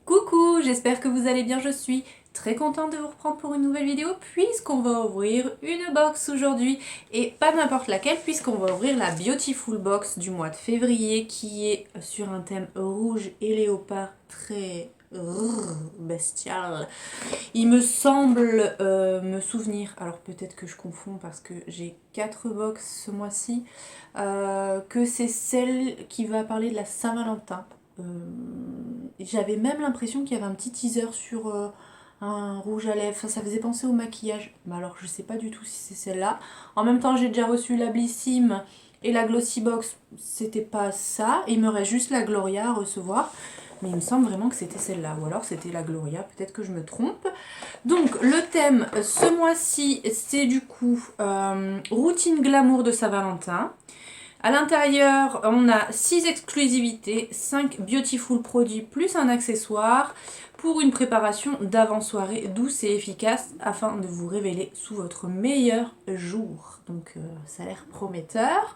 Coucou, j'espère que vous allez bien, je suis très contente de vous reprendre pour une nouvelle vidéo puisqu'on va ouvrir une box aujourd'hui et pas n'importe laquelle puisqu'on va ouvrir la Beautiful Box du mois de février qui est sur un thème rouge et léopard très bestial. Il me semble me souvenir, alors peut-être que je confonds parce que j'ai 4 box ce mois-ci, que c'est celle qui va parler de la Saint-Valentin. Euh, J'avais même l'impression qu'il y avait un petit teaser sur un rouge à lèvres, ça faisait penser au maquillage, mais alors je sais pas du tout si c'est celle-là. En même temps j'ai déjà reçu la Blissim et la Glossy Box, c'était pas ça, il me reste juste la Gloria à recevoir. Mais il me semble vraiment que c'était celle-là, ou alors c'était la Gloria, peut-être que je me trompe. Donc le thème ce mois-ci, c'est du coup routine glamour de Saint-Valentin. À l'intérieur, on a 6 exclusivités, 5 beautiful produits plus un accessoire pour une préparation d'avant-soirée douce et efficace afin de vous révéler sous votre meilleur jour. Donc ça a l'air prometteur.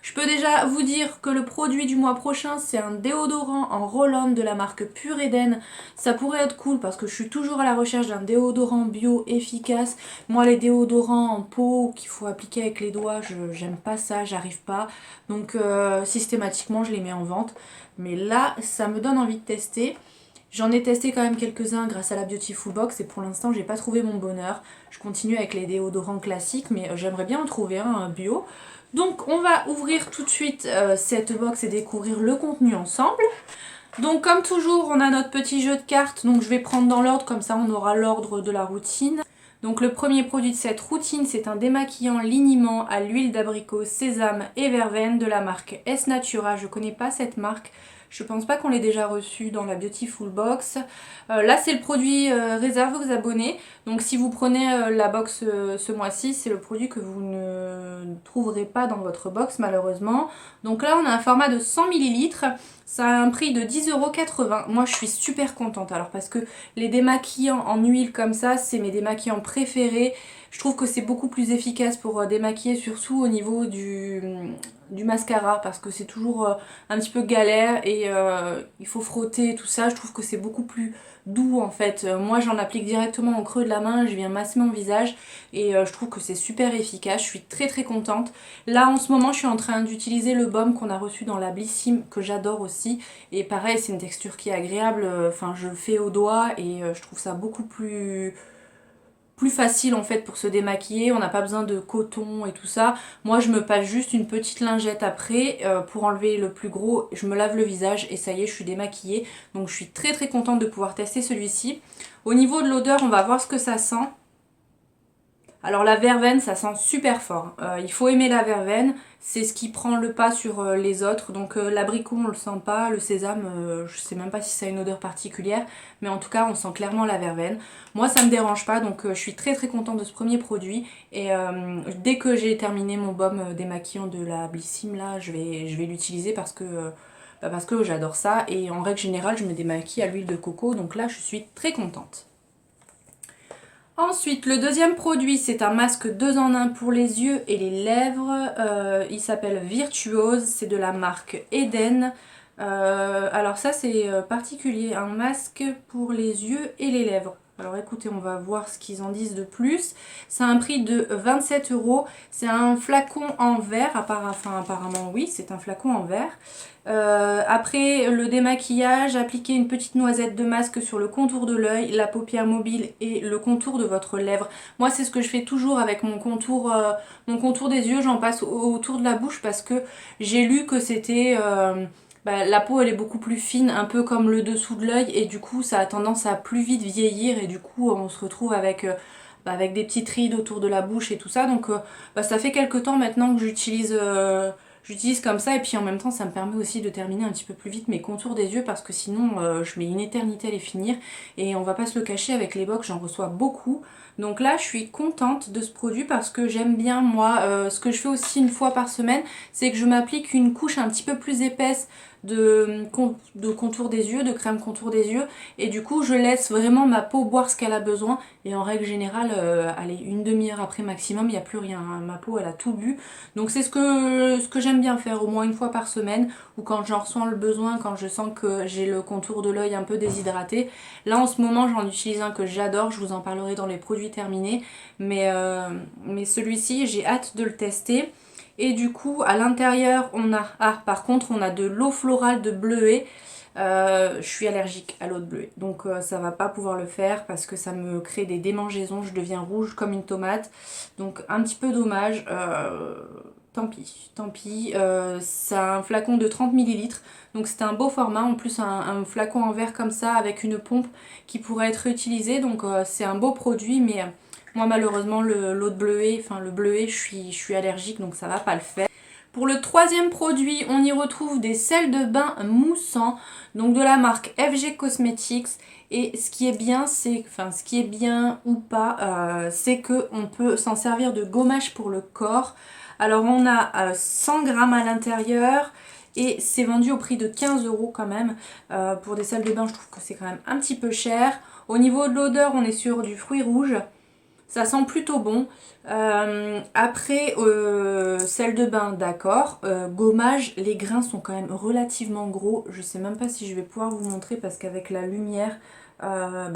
Je peux déjà vous dire que le produit du mois prochain, c'est un déodorant en roll-on de la marque Pure Eden. Ça pourrait être cool parce que je suis toujours à la recherche d'un déodorant bio efficace. Moi, les déodorants en peau qu'il faut appliquer avec les doigts, j'aime pas ça, j'arrive pas. Donc systématiquement, je les mets en vente. Mais là, ça me donne envie de tester. J'en ai testé quand même quelques-uns grâce à la Beautiful Box et pour l'instant j'ai pas trouvé mon bonheur. Je continue avec les déodorants classiques mais j'aimerais bien en trouver un bio. Donc on va ouvrir tout de suite cette box et découvrir le contenu ensemble. Donc comme toujours on a notre petit jeu de cartes, donc je vais prendre dans l'ordre, comme ça on aura l'ordre de la routine. Donc le premier produit de cette routine, c'est un démaquillant liniment à l'huile d'abricot, sésame et verveine de la marque S Natura. Je connais pas cette marque. Je pense pas qu'on l'ait déjà reçu dans la Beautiful Box. Là c'est le produit réservé aux abonnés. Donc si vous prenez la box ce mois-ci, c'est le produit que vous ne trouverez pas dans votre box malheureusement. Donc là on a un format de 100 ml. Ça a un prix de 10,80 €. Moi je suis super contente alors parce que les démaquillants en huile comme ça, c'est mes démaquillants préférés. Je trouve que c'est beaucoup plus efficace pour démaquiller, surtout au niveau du mascara, parce que c'est toujours un petit peu galère et il faut frotter tout ça. Je trouve que c'est beaucoup plus doux en fait. Moi j'en applique directement au creux de la main, je viens masser mon visage et je trouve que c'est super efficace. Je suis très contente. Là en ce moment je suis en train d'utiliser le baume qu'on a reçu dans la Blissim que j'adore aussi. Et pareil, c'est une texture qui est agréable, enfin je le fais au doigt et je trouve ça beaucoup plus facile en fait pour se démaquiller. On n'a pas besoin de coton et tout ça. Moi je me passe juste une petite lingette après pour enlever le plus gros. Je me lave le visage et ça y est, je suis démaquillée. Donc je suis très contente de pouvoir tester celui-ci. Au niveau de l'odeur, on va voir ce que ça sent. Alors la verveine, ça sent super fort. Il faut aimer la verveine, c'est ce qui prend le pas sur les autres. Donc l'abricot, on le sent pas, le sésame, je sais même pas si ça a une odeur particulière, mais en tout cas, on sent clairement la verveine. Moi, ça me dérange pas, donc je suis très contente de ce premier produit. Et dès que j'ai terminé mon baume démaquillant de la Blissim, là, je vais l'utiliser parce que j'adore ça. Et en règle générale, je me démaquille à l'huile de coco, donc là, je suis très contente. Ensuite, le deuxième produit, c'est un masque 2 en 1 pour les yeux et les lèvres. Il s'appelle Virtuose, c'est de la marque Eden. Alors ça, c'est particulier, un masque pour les yeux et les lèvres. Alors écoutez, on va voir ce qu'ils en disent de plus. C'est un prix de 27 €. C'est un flacon en verre, apparemment oui, c'est un flacon en verre. Après le démaquillage, appliquez une petite noisette de masque sur le contour de l'œil, la paupière mobile et le contour de votre lèvre. Moi c'est ce que je fais toujours avec mon contour des yeux, j'en passe autour de la bouche parce que j'ai lu que c'était... la peau elle est beaucoup plus fine, un peu comme le dessous de l'œil et du coup ça a tendance à plus vite vieillir et du coup on se retrouve avec des petites rides autour de la bouche et tout ça. Donc ça fait quelques temps maintenant que j'utilise comme ça et puis en même temps ça me permet aussi de terminer un petit peu plus vite mes contours des yeux parce que sinon je mets une éternité à les finir et on va pas se le cacher, avec les box j'en reçois beaucoup. Donc là je suis contente de ce produit parce que j'aime bien moi, ce que je fais aussi une fois par semaine, c'est que je m'applique une couche un petit peu plus épaisse de contour des yeux, de crème contour des yeux. Et du coup je laisse vraiment ma peau boire ce qu'elle a besoin. Et en règle générale, allez, une demi-heure après maximum, il n'y a plus rien, hein. Ma peau elle a tout bu. Donc c'est ce que j'aime bien faire au moins une fois par semaine. Ou quand j'en ressens le besoin, quand je sens que j'ai le contour de l'œil un peu déshydraté. Là en ce moment j'en utilise un que j'adore, je vous en parlerai dans les produits terminés. Mais celui-ci j'ai hâte de le tester. Et du coup à l'intérieur on a, par contre on a de l'eau florale de bleuet. Je suis allergique à l'eau de bleuet, donc ça va pas pouvoir le faire parce que ça me crée des démangeaisons, je deviens rouge comme une tomate, donc un petit peu dommage. Tant pis, tant pis. C'est un flacon de 30 millilitres, donc c'est un beau format, en plus un flacon en verre comme ça avec une pompe qui pourrait être réutilisée, donc c'est un beau produit, mais moi malheureusement l'eau de bleuet, enfin le bleuet, je suis allergique, donc ça va pas le faire. Pour le troisième produit, on y retrouve des sels de bain moussants, donc de la marque FG Cosmetics. Et ce qui est bien, ce qui est bien ou pas, c'est qu'on peut s'en servir de gommage pour le corps. Alors on a 100 grammes à l'intérieur et c'est vendu au prix de 15 € quand même. Pour des sels de bain, je trouve que c'est quand même un petit peu cher. Au niveau de l'odeur, on est sur du fruit rouge. Ça sent plutôt bon. Après, sel de bain, d'accord. Gommage, les grains sont quand même relativement gros. Je sais même pas si je vais pouvoir vous montrer parce qu'avec la lumière,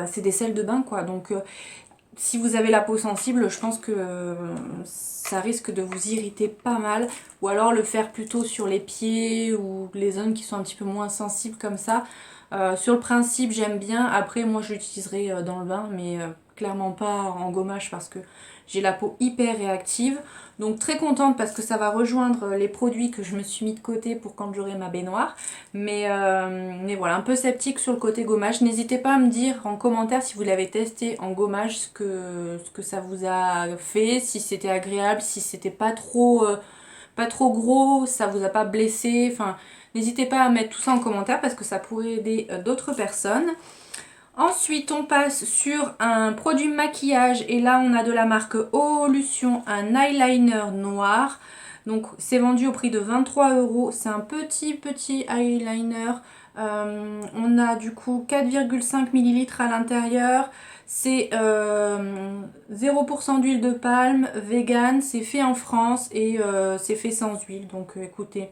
c'est des sels de bain quoi. Donc si vous avez la peau sensible, je pense que ça risque de vous irriter pas mal. Ou alors le faire plutôt sur les pieds ou les zones qui sont un petit peu moins sensibles comme ça. Sur le principe, j'aime bien. Après, moi, je l'utiliserai dans le bain, mais clairement pas en gommage parce que j'ai la peau hyper réactive. Donc très contente parce que ça va rejoindre les produits que je me suis mis de côté pour quand j'aurai ma baignoire. Mais voilà, un peu sceptique sur le côté gommage. N'hésitez pas à me dire en commentaire si vous l'avez testé en gommage, ce que ça vous a fait, si c'était agréable, si c'était pas trop gros, ça vous a pas blessé. Enfin, n'hésitez pas à mettre tout ça en commentaire parce que ça pourrait aider d'autres personnes. Ensuite, on passe sur un produit maquillage et là, on a de la marque Evolution un eyeliner noir. Donc, c'est vendu au prix de 23 €. C'est un petit eyeliner. On a du coup 4,5 millilitres à l'intérieur. C'est 0% d'huile de palme, vegan, c'est fait en France et c'est fait sans huile. Donc, écoutez,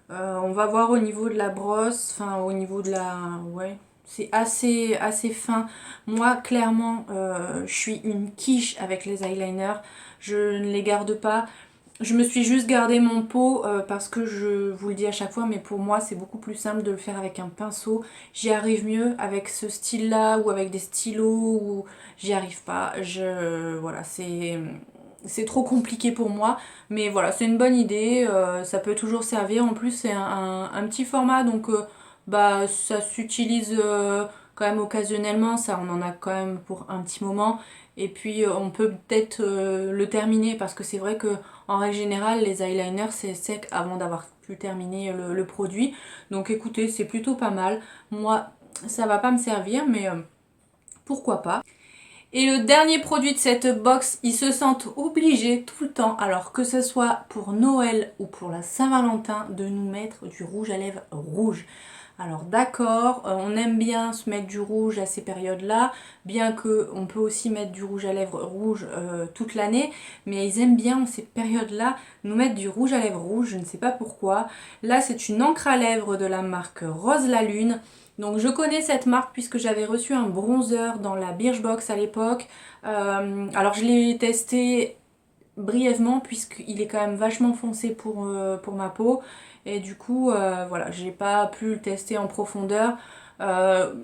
on va voir au niveau de la brosse, enfin au niveau de la... ouais. C'est assez fin. Moi, clairement, je suis une quiche avec les eyeliners. Je ne les garde pas. Je me suis juste gardé mon pot parce que je vous le dis à chaque fois, mais pour moi, c'est beaucoup plus simple de le faire avec un pinceau. J'y arrive mieux avec ce style-là ou avec des stylos. Ou j'y arrive pas. Voilà, c'est trop compliqué pour moi, mais voilà, c'est une bonne idée, ça peut toujours servir. En plus c'est un petit format, donc ça s'utilise quand même occasionnellement, ça on en a quand même pour un petit moment. Et puis on peut peut-être le terminer parce que c'est vrai que en règle générale les eyeliners c'est sec avant d'avoir pu terminer le produit. Donc écoutez, c'est plutôt pas mal. Moi ça va pas me servir, mais pourquoi pas. Et le dernier produit de cette box, ils se sentent obligés tout le temps, alors que ce soit pour Noël ou pour la Saint-Valentin, de nous mettre du rouge à lèvres rouge. Alors d'accord, on aime bien se mettre du rouge à ces périodes-là, bien qu'on peut aussi mettre du rouge à lèvres rouge toute l'année, mais ils aiment bien en ces périodes-là nous mettre du rouge à lèvres rouge, je ne sais pas pourquoi. Là c'est une encre à lèvres de la marque Rose la Lune. Donc je connais cette marque puisque j'avais reçu un bronzer dans la Birchbox à l'époque. Alors je l'ai testé brièvement puisqu'il est quand même vachement foncé pour ma peau. Et du coup, voilà, j'ai pas pu le tester en profondeur.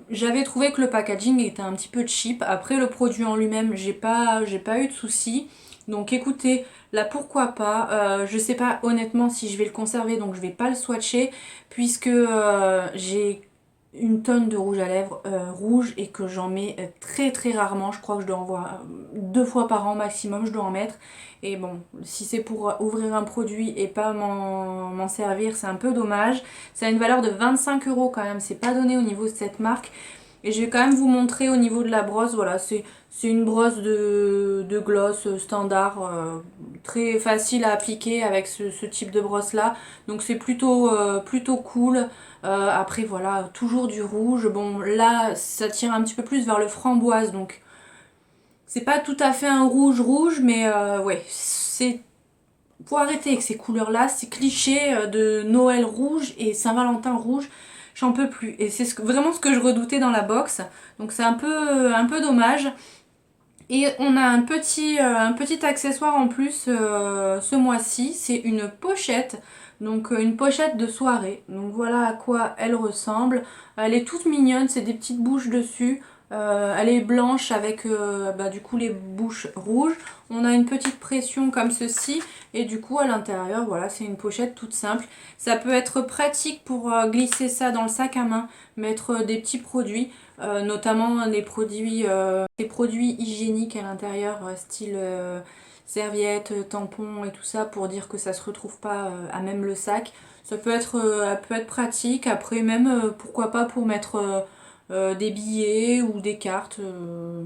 J'avais trouvé que le packaging était un petit peu cheap. Après le produit en lui-même, j'ai pas eu de soucis. Donc écoutez, là pourquoi pas. Je sais pas honnêtement si je vais le conserver, donc je vais pas le swatcher puisque j'ai une tonne de rouge à lèvres rouge et que j'en mets très rarement. Je crois que je dois en voir 2 fois par an maximum, je dois en mettre. Et bon, si c'est pour ouvrir un produit et pas m'en servir, c'est un peu dommage. Ça a une valeur de 25 € quand même, c'est pas donné au niveau de cette marque. Et je vais quand même vous montrer au niveau de la brosse, voilà, c'est une brosse de gloss standard, très facile à appliquer avec ce type de brosse là. Donc c'est plutôt cool. Après voilà, toujours du rouge. Bon là, ça tire un petit peu plus vers le framboise, donc c'est pas tout à fait un rouge rouge, mais ouais, c'est... Faut arrêter avec ces couleurs là, ces clichés de Noël rouge et Saint-Valentin rouge. J'en peux plus. Et c'est vraiment ce que je redoutais dans la box. Donc c'est un peu dommage. Et on a un petit accessoire en plus ce mois-ci. C'est une pochette. Donc une pochette de soirée. Donc voilà à quoi elle ressemble. Elle est toute mignonne. C'est des petites bouches dessus. Elle est blanche avec du coup les bouches rouges. On a une petite pression comme ceci et du coup à l'intérieur voilà, c'est une pochette toute simple. Ça peut être pratique pour glisser ça dans le sac à main, mettre des petits produits, notamment des produits hygiéniques à l'intérieur, style serviettes, tampons et tout ça, pour dire que ça se retrouve pas à même le sac. Ça peut être pratique. Après même pourquoi pas pour mettre des billets ou des cartes,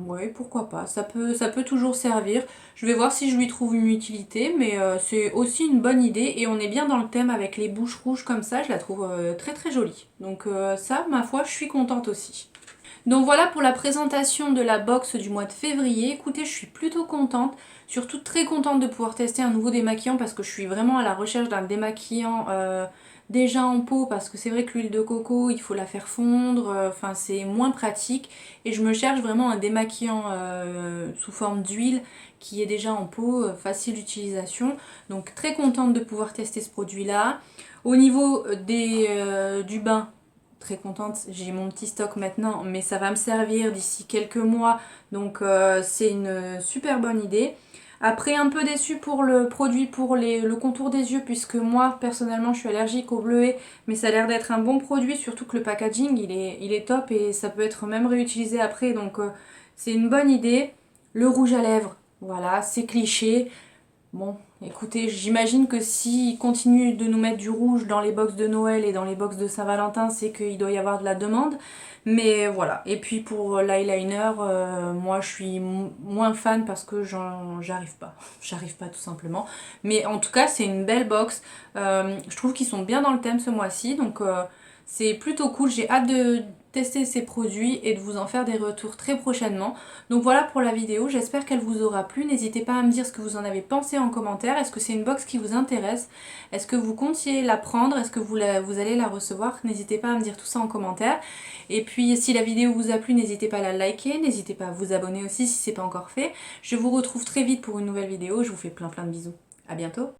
ouais pourquoi pas, ça peut toujours servir. Je vais voir si je lui trouve une utilité, mais c'est aussi une bonne idée et on est bien dans le thème avec les bouches rouges comme ça, je la trouve très très jolie. Donc ça, ma foi, je suis contente aussi. Donc voilà pour la présentation de la box du mois de février. Écoutez, je suis plutôt contente, surtout très contente de pouvoir tester un nouveau démaquillant parce que je suis vraiment à la recherche d'un démaquillant déjà en pot, parce que c'est vrai que l'huile de coco, il faut la faire fondre, enfin c'est moins pratique et je me cherche vraiment un démaquillant sous forme d'huile qui est déjà en pot, facile d'utilisation. Donc très contente de pouvoir tester ce produit là. Au niveau du bain, très contente, j'ai mon petit stock maintenant, mais ça va me servir d'ici quelques mois, donc c'est une super bonne idée. Après, un peu déçue pour le produit pour le contour des yeux, puisque moi personnellement je suis allergique au bleuet, mais ça a l'air d'être un bon produit, surtout que le packaging il est top et ça peut être même réutilisé après, donc c'est une bonne idée. Le rouge à lèvres, voilà, c'est cliché. Bon, écoutez, j'imagine que s'ils continuent de nous mettre du rouge dans les box de Noël et dans les box de Saint-Valentin, c'est qu'il doit y avoir de la demande. Mais voilà. Et puis pour l'eyeliner, moi je suis moins fan parce que j'arrive pas. J'arrive pas tout simplement. Mais en tout cas, c'est une belle box. Je trouve qu'ils sont bien dans le thème ce mois-ci. Donc c'est plutôt cool. J'ai hâte de tester ces produits et de vous en faire des retours très prochainement. Donc voilà pour la vidéo, j'espère qu'elle vous aura plu. N'hésitez pas à me dire ce que vous en avez pensé en commentaire. Est-ce que c'est une box qui vous intéresse? Est-ce que vous comptiez la prendre? Est-ce que vous allez la recevoir? N'hésitez pas à me dire tout ça en commentaire. Et puis si la vidéo vous a plu, n'hésitez pas à la liker, n'hésitez pas à vous abonner aussi si ce n'est pas encore fait. Je vous retrouve très vite pour une nouvelle vidéo, je vous fais plein de bisous. À bientôt.